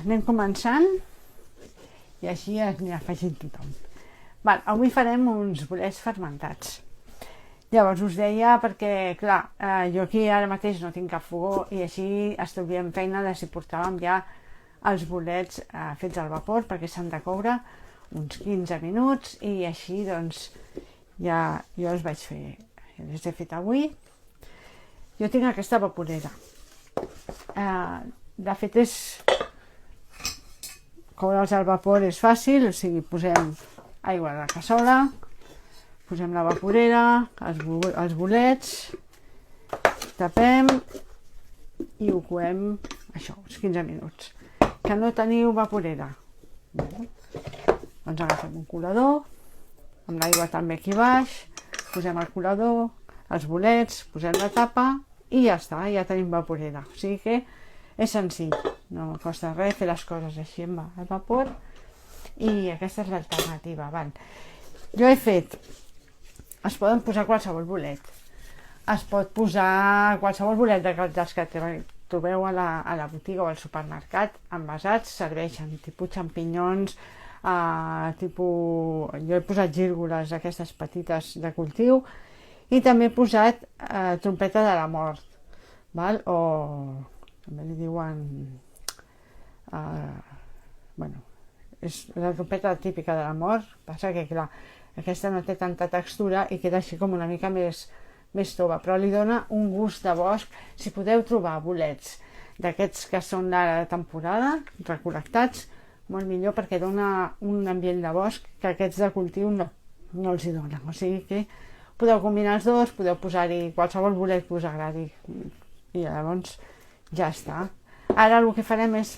anem començant i així anirà afegint tothom. Avui farem uns bolets fermentats. Llavors us deia perquè, clar, jo aquí ara mateix no tinc cap fogó i així estudiem feina de si portàvem ja els bolets fets al vapor perquè s'han de coure uns 15 minuts i així doncs ja jo els vaig fer, els he fet avui. Jo tinc aquesta vaporera. De fet coure'ls al vapor és fàcil, o sigui, posem aigua a la cassola, posem la vaporera, els bolets, tapem i ho coem això, uns 15 minuts. Que no teniu vaporera, doncs agafem un colador, amb l'aigua també aquí baix, posem el colador, els bolets, posem la tapa i ja està, ja tenim vaporera. O sigui que és senzill, no costa res fer les coses així amb el vapor i aquesta és l'alternativa. Jo he fet, es poden posar qualsevol bolet, es pot posar qualsevol bolet dels que trobeu a la botiga o al supermercat, envasats, serveixen, tipus xampinyons, jo he posat gírgoles aquestes petites de cultiu i també he posat trompeta de la mort, o també li diuen és la trompeta típica de la mort, passa que clar, aquesta no té tanta textura i queda així com una mica més tova, però li dona un gust de bosc. Si podeu trobar bolets d'aquests que són de temporada, recol·lectats, molt millor perquè dona un ambient de bosc que aquests de cultiu no els hi donen. O sigui que podeu combinar els dos, podeu posar-hi qualsevol bolet que us agradi i llavors ja està. Ara el que farem és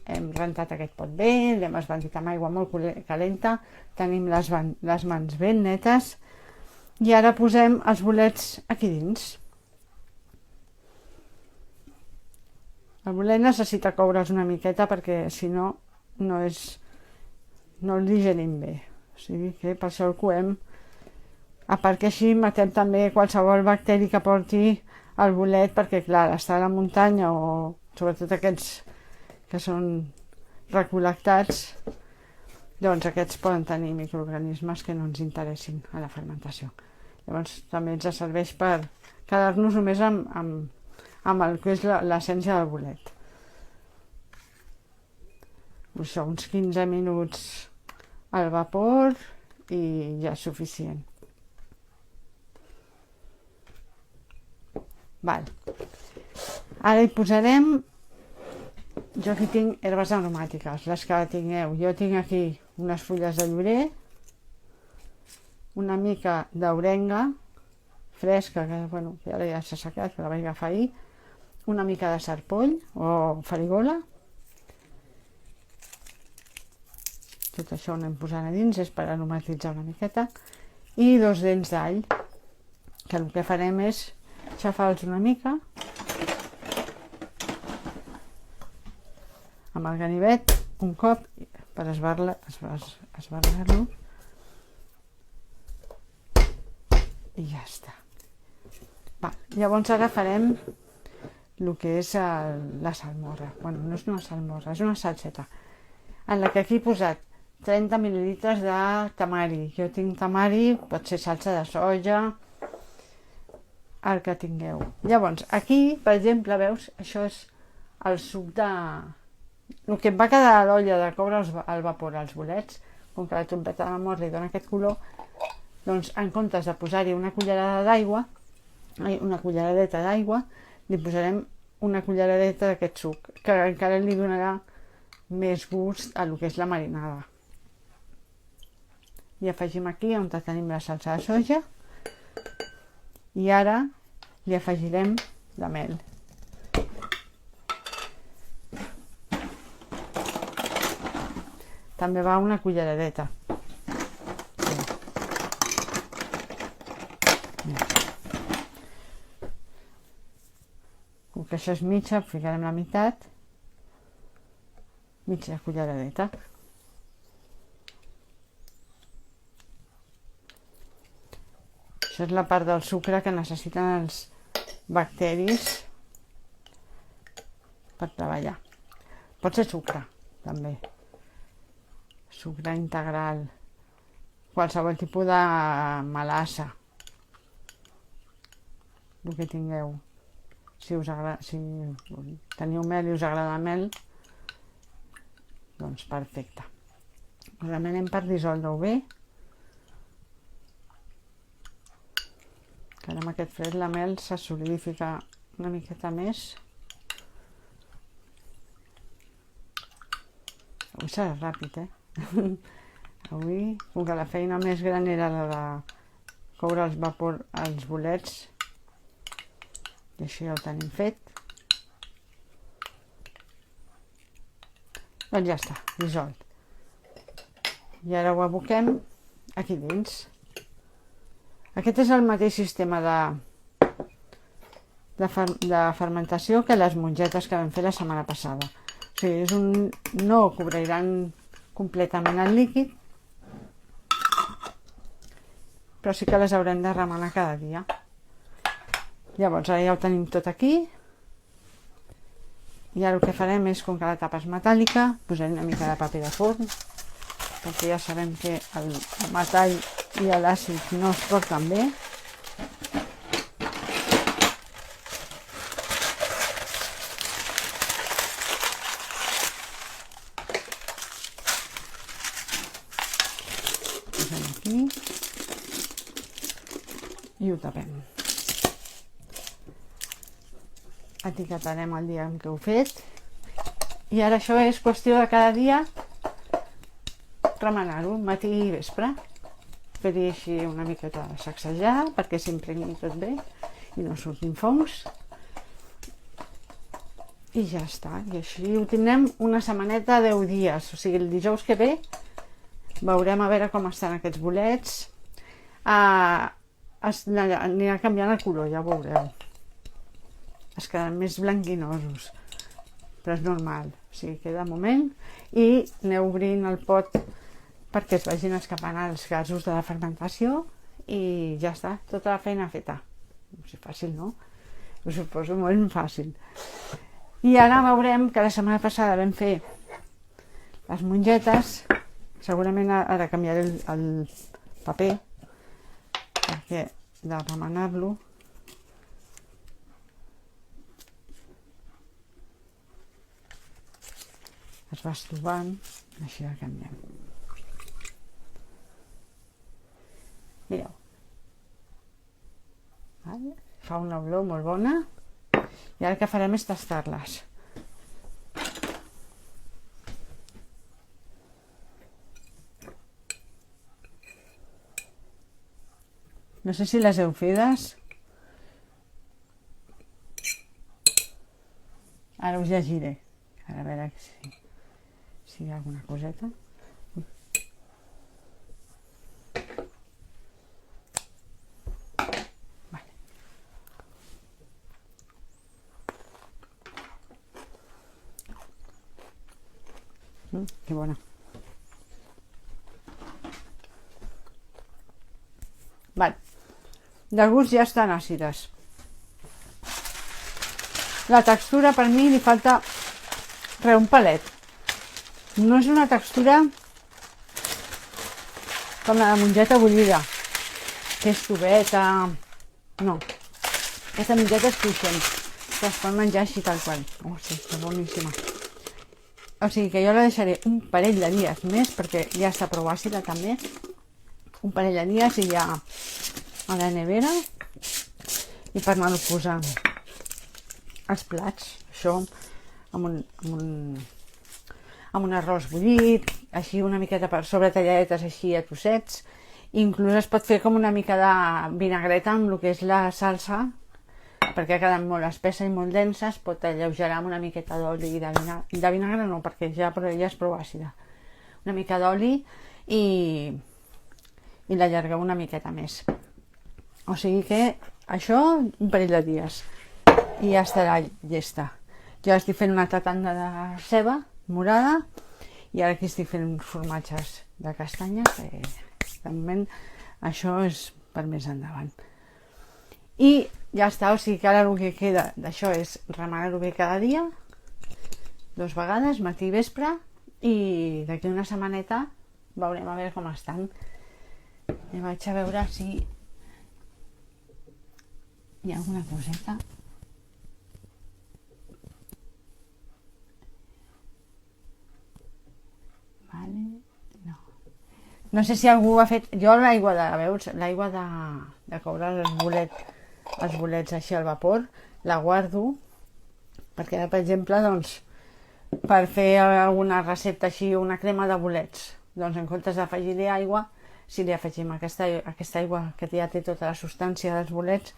hem rentat aquest pot bé, l'hem esbandit amb aigua molt calenta, tenim les mans ben netes i ara posem els bolets aquí dins. El bolet necessita coure's una miqueta perquè si no, no el digerim bé. O sigui que per això el coem. A part que així matem també qualsevol bacteri que porti el bolet perquè clar, estar a la muntanya o sobretot aquests que són recol·lectats, doncs aquests poden tenir microorganismes que no ens interessin a la fermentació. Llavors també ens serveix per quedar-nos només amb el que és l'essència del bolet. Això, uns 15 minuts al vapor i ja és suficient. Ara hi posarem, jo aquí tinc herbes aromàtiques, les que tingueu. Jo tinc aquí unes fulles de llorer, una mica d'orenga fresca, que ara ja s'ha assecat, que la vaig agafar ahir, una mica de sarpoll o farigola. Tot això ho anem posant a dins, és per aromatitzar una miqueta, i 2 dents d'all, que el que farem és xafar-los una mica amb el ganivet un cop per esbarrar-lo i ja està. Llavors ara farem el que és la salmorra. No és una salmorra, és una salseta en la que aquí he posat 30 mil·lilitres de tamari. Jo tinc tamari, pot ser salsa de soja, el que tingueu. Llavors, aquí, per exemple, veus, això és el suc de... El que em va quedar a l'olla de coure al vapor als bolets, com que la trompeta de la mort li dona aquest color, doncs en comptes de posar-hi una culleradeta d'aigua, li posarem una culleradeta d'aquest suc, que encara li donarà més gust a lo que és la marinada. I afegim aquí on tenim la salsa de soja i ara li afegirem la mel. També va una culleradeta. Com que això és mitja, ficarem la meitat, mitja culleradeta. Això és la part del sucre que necessiten els bacteris per treballar. Pot ser sucre, també. Sucre integral. Qualsevol tipus de melassa. El que tingueu. Si teniu mel i us agrada mel, doncs perfecte. Us remenem per dissoldre-ho bé. Que ara amb aquest fred la mel se solidifica una miqueta més. Avui serà ràpid, Avui, com que la feina més gran era la de coure els bolets, i això ja ho tenim fet. Doncs ja està, dissolt. I ara ho aboquem aquí dins. Aquest és el mateix sistema de fermentació que les mongetes que vam fer la setmana passada. O sigui, no cobriran completament el líquid, però sí que les haurem de remenar cada dia. Llavors, ara ja ho tenim tot aquí. I ara el que farem és, com que la tapa és metàl·lica, posarem una mica de paper de forn, perquè ja sabem que el metall i l'àcid no es porten bé. Posem aquí i ho tapem. Etiquetarem el dia en què ho he fet. I ara això és qüestió de cada dia remenar-ho, matí i vespre. Fer-hi així una miqueta sacsejar perquè s'impregni tot bé i no surtin fongs. I ja està. I així ho tindrem una setmaneta, 10 dies. O sigui, el dijous que ve veurem a veure com estan aquests bolets. Anirà canviant el color, ja ho veureu. Es quedaran més blanquinosos, però és normal, o sigui que de moment, i aneu obrint el pot perquè es vagin escapant els gasos de la fermentació i ja està, tota la feina feta. És fàcil, no? Us ho poso molt fàcil. I ara veurem que la setmana passada vam fer les mongetes, segurament ara canviaré el paper perquè de remenar-lo es va estovant, així la canviem. Mireu. Fa una olor molt bona i ara el que farem és tastar-les. No sé si les heu fetes. Ara us llegiré. A veure si hi ha alguna coseta. Vale. Que bona. Vale. De gust ja estan àcides. La textura per mi li falta un pelet. No és una textura com la de mongeta bullida, que és suaveta. No. Aquesta mongeta és cruixent, que es pot menjar així tal qual. Sí, és boníssima. O sigui que jo la deixaré un parell de dies més, perquè ja està prou àcida també. Un parell de dies i ja a la nevera i per anar-ho posant als plats. Això amb un arròs bullit, així una miqueta per sobre, talladetes així a trossets. Inclús es pot fer com una mica de vinagreta amb el que és la salsa, perquè ha quedat molt espessa i molt densa. Es pot alleugerar amb una miqueta d'oli i de vinagre no, perquè ja és prou àcida. Una mica d'oli i l'allargueu una miqueta més. O sigui que això un parell de dies i ja estarà llesta. Jo estic fent una tatanda de ceba morada i ara aquí estic fent uns formatges de castanya, que de moment això és per més endavant. I ja està, o sigui que ara el que queda d'això és remenar-ho bé cada dia 2 vegades, matí i vespre, i d'aquí una setmaneta veurem a veure com estan. I vaig a veure si hi ha alguna coseta. Vale, no. No sé si algú ha fet... Jo l'aigua de coure els bolets així al vapor, la guardo, perquè per exemple, doncs, per fer alguna recepta així, una crema de bolets, doncs en comptes d'afegir-hi aigua, si li afegim aquesta aigua que ja té tota la substància dels bolets,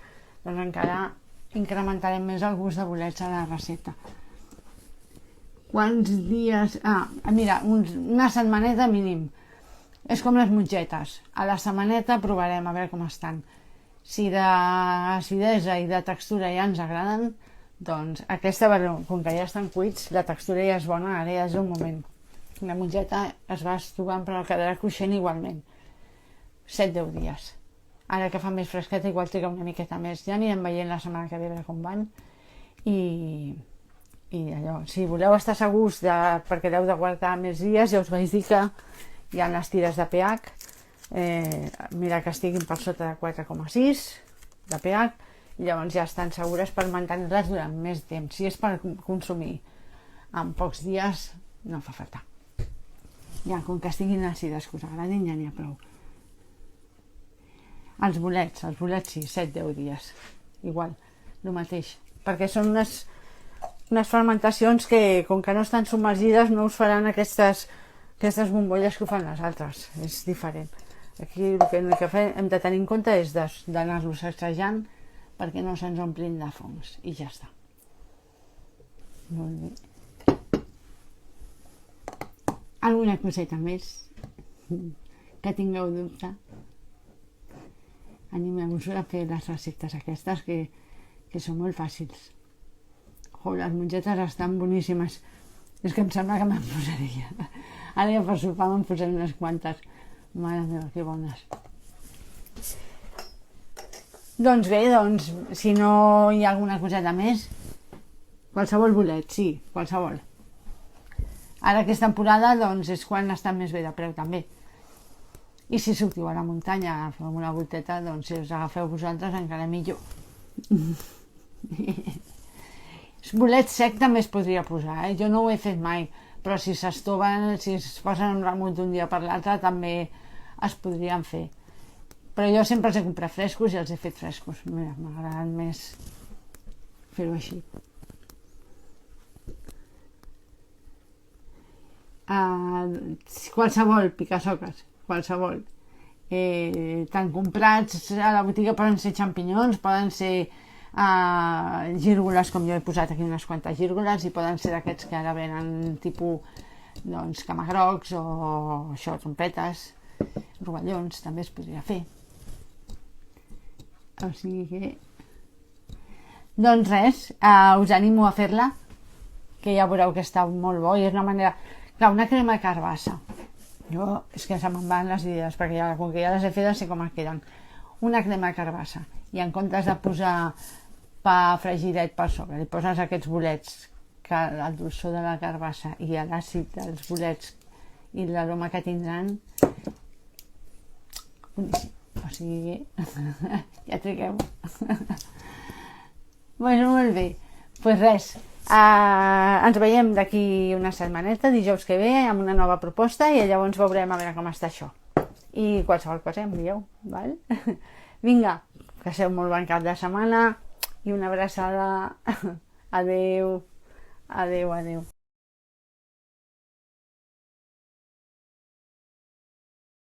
doncs encara incrementarem més el gust de bolets a la recepta. Quants dies... mira, una setmaneta mínim. És com les mongetes. A la setmaneta provarem a veure com estan. Si d'acidesa i de textura ja ens agraden, doncs aquesta, com que ja estan cuits, la textura ja és bona, ara ja és un moment. La mongeta es va estovant però quedarà cruixent igualment. 7-10 dies. Ara que fa més fresqueta igual triga una miqueta més. Ja anirem veient la setmana que ve com van. I allò, si voleu estar segurs perquè l'heu de guardar més dies, ja us vaig dir que hi ha les tires de pH, mira que estiguin per sota de 4,6 de pH, i llavors ja estan segures per mantenir-les durant més temps. Si és per consumir en pocs dies, no fa falta. Ja, com que estiguin àcides, que us agradin, ja n'hi ha prou. Els bolets sí, 7-10 dies, igual, el mateix, perquè són unes fermentacions que, com que no estan submergides, no us faran aquestes bombolles que ho fan les altres. És diferent. Aquí el que hem de tenir en compte és d'anar-los sacsejant perquè no se'ns omplin de fongs. I ja està. Molt bé. Alguna coseta més que tingueu dubte? Animeu-vos a fer les receptes aquestes que són molt fàcils. Les mongetes estan boníssimes. És que em sembla que me'n posaria. Ara ja per sopar me'n posaré unes quantes. Mare meva, que bones. Doncs bé, si no hi ha alguna coseta més, qualsevol bolet, sí, qualsevol. Ara que és temporada, doncs és quan estan més bé de preu també. I si sortiu a la muntanya, agafeu una volteta, doncs si us agafeu vosaltres encara millor. Bolet sec també es podria posar, jo no ho he fet mai, però si s'estoven, si es posen en remut d'un dia per l'altre també es podrien fer. Però jo sempre els he comprat frescos i els he fet frescos. Mira, m'agrada més fer-ho així. Qualsevol picasoques, qualsevol. Tant comprats a la botiga poden ser xampinyons, poden ser gírgoles, com jo he posat aquí unes quantes gírgoles, i poden ser d'aquests que ara venen tipus camagrocs o això, trompetes, rovellons, també es podria fer. O sigui que... Doncs res, us animo a fer-la, que ja veureu que està molt bo i és una manera... Clar, una crema de carbassa. Jo, és que se me'n van les idees, perquè ja, com que ja les he fetes sé com es queden. Una crema de carbassa i en comptes de posar pa fregidet per sobre, li poses aquests bolets, que el dolçor de la carbassa i l'àcid dels bolets i l'aroma que tindran, o sigui, ja trigueu. Bueno, molt bé, doncs res, ens veiem d'aquí una setmaneta, dijous que ve, amb una nova proposta, i llavors veurem a veure com està això. I qualsevol cosa envieu, val? Vinga, que passeu molt bon cap de setmana i una abraçada. Adeu, adeu, adeu.